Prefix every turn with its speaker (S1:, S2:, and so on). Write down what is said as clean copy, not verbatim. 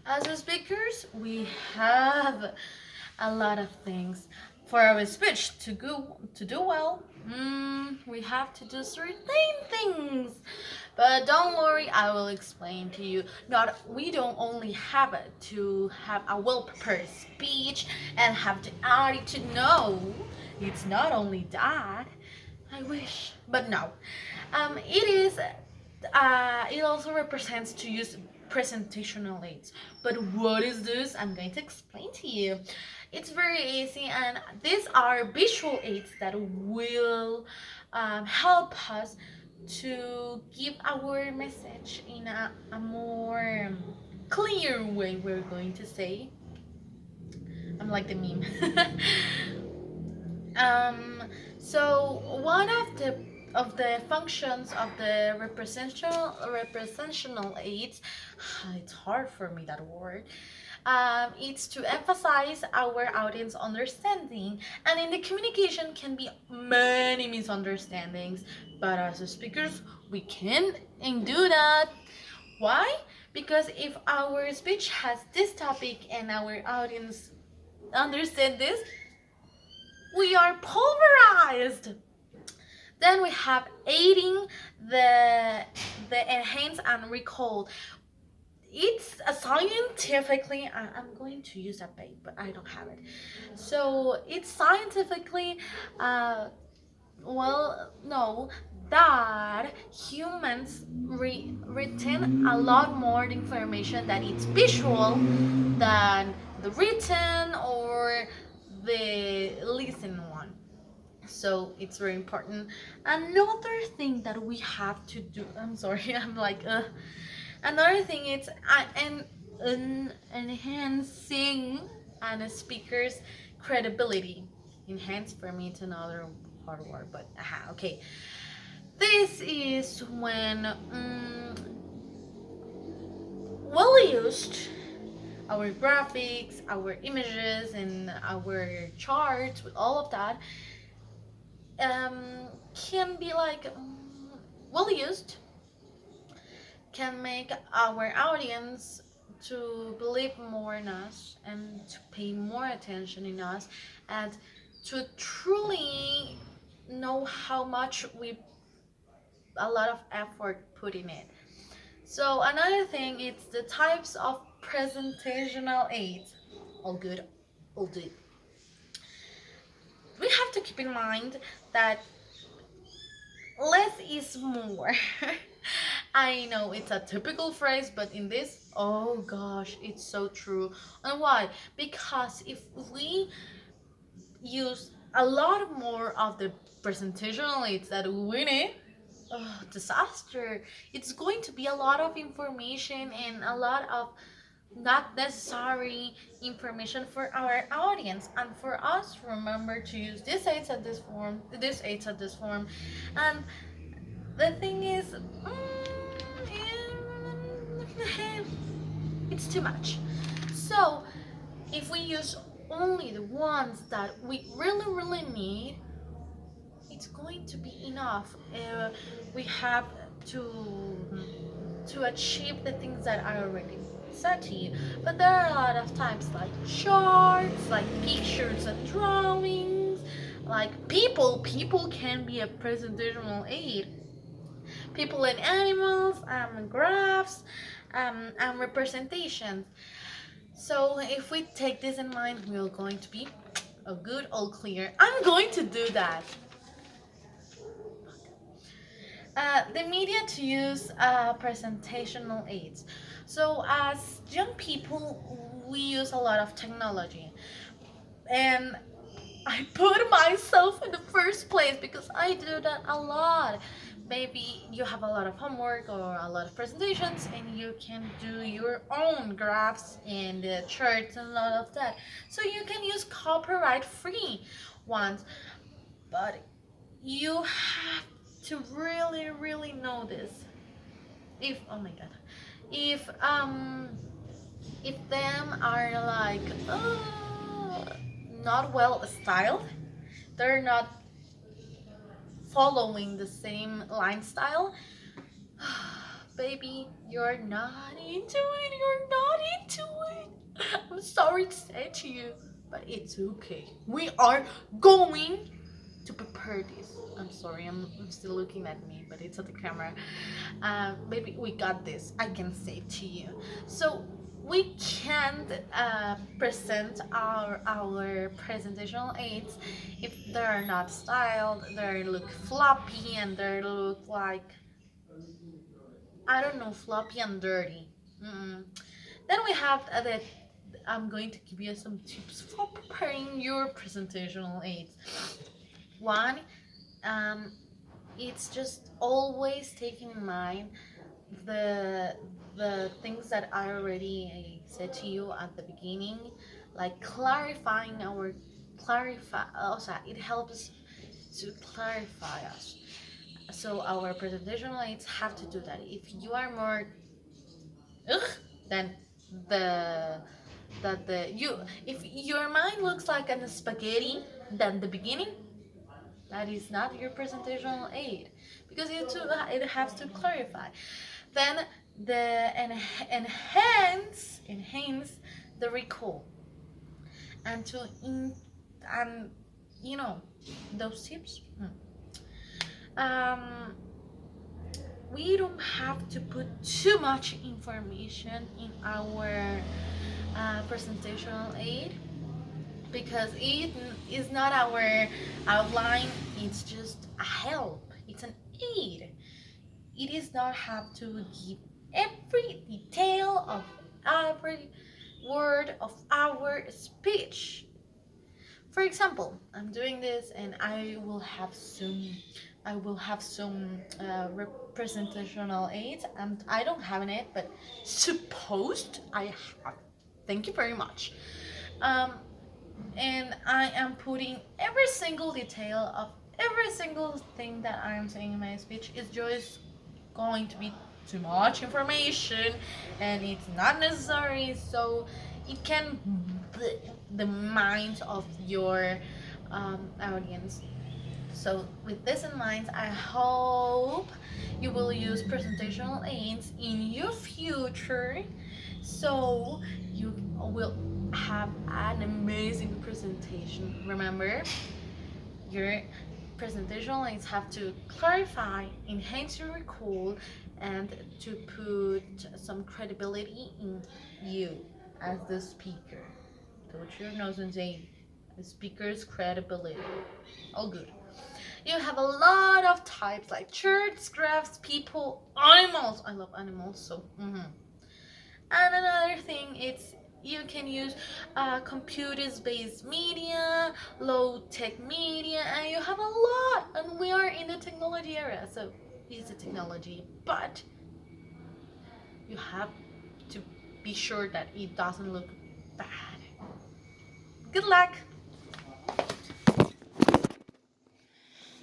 S1: As speakers, we have a lot of things. For our speech to do well, we have to do certain things. But don't worry, I will explain to you. Not we don't only have to have a well-prepared speech and have the attitude. No, it's not only that. I wish, but no. It is. It also represents to use presentational aids. But what is this? I'm going to explain to you. It's very easy, and these are visual aids that will help us to give our message in a more clear way. We're going to say. I'm like the meme. Um, so one of the functions of the representational aids, it's hard for me that word. It's to emphasize our audience understanding, and in the communication can be many misunderstandings. But as speakers, we can and do that. Why? Because if our speech has this topic and our audience understand this, we are pulverized. Then we have aiding the enhance and recall. It's a scientifically, I'm going to use a bait, but I don't have it. So it's scientifically, well, no, that humans retain a lot more information that it's visual than the written or the listen one. So it's very important. Another thing that we have to do, I'm sorry, I'm like another thing is enhancing a speaker's credibility. Enhance for me it's another hard word, but okay. This is when well used our graphics, our images, and our charts with all of that can be like well used, can make our audience to believe more in us and to pay more attention in us and to truly know how much we a lot of effort put in it. So another thing is the types of presentational aids. All good, all good. We have to keep in mind that less is more. I know it's a typical phrase, but in this, oh gosh, it's so true. And why? Because if we use a lot more of the presentational aids that we need, oh, disaster. It's going to be a lot of information and a lot of not necessary information for our audience and for us. Remember to use this aids at this form, this aids at this form, and the thing is, it's too much. So if we use only the ones that we really need, it's going to be enough. We have to achieve the things that I already said to you. But there are a lot of times like charts, like pictures and drawings, like people can be a presentational aid. People and animals, graphs, and representations. So if we take this in mind, we're going to be a good all clear. I'm going to do that. The media to use presentational aids. So as young people, we use a lot of technology, and I put myself in the first place because I do that a lot. Maybe you have a lot of homework or a lot of presentations and you can do your own graphs and charts and all of that. So you can use copyright free ones. But you have to really know this. If oh my god. If them are like not well styled, they're not following the same line style, baby, you're not into it. You're not into I'm sorry to say to you, but it's okay. We are going to prepare this. I'm sorry, I'm still looking at me, but it's at the camera. Maybe we got this. I can say to you. So we can't present our presentational aids if they're not styled, they look floppy, and they look like, I don't know, floppy and dirty. Mm. Then we have the I'm going to give you some tips for preparing your presentational aids. One, um, it's just always taking in mind the the things that I already said to you at the beginning, like clarifying our clarify. Also, it helps to clarify us. So our presentational aids have to do that. If you are more ugh, then the the you if your mind looks like an spaghetti, then the beginning, that is not your presentational aid, because it has to clarify. Then the enhance the recall, and to in and you know those tips. Um, we don't have to put too much information in our presentational aid, because it is not our outline, it's just a help, it's an aid. It is not have to give every detail of every word of our speech. For example, I'm doing this and I will have some representational aids, and I don't have it, but supposed I have. Thank you very much. Um, and I am putting every single detail of every single thing that I'm saying in my speech. Is just going to be too much information, and it's not necessary, so it can the minds of your audience. So with this in mind, I hope you will use presentational aids in your future, so you will have an amazing presentation. Remember, your presentational aids have to clarify, enhance your recall, and to put some credibility in you as the speaker. Touch your nose and say, the speaker's credibility. All good. You have a lot of types like charts, graphs, people, animals. I love animals, so. And another thing, it's you can use computers-based media, low-tech media, and you have a lot. And we are in the technology era, so use the technology, but you have to be sure that it doesn't look bad. Good luck!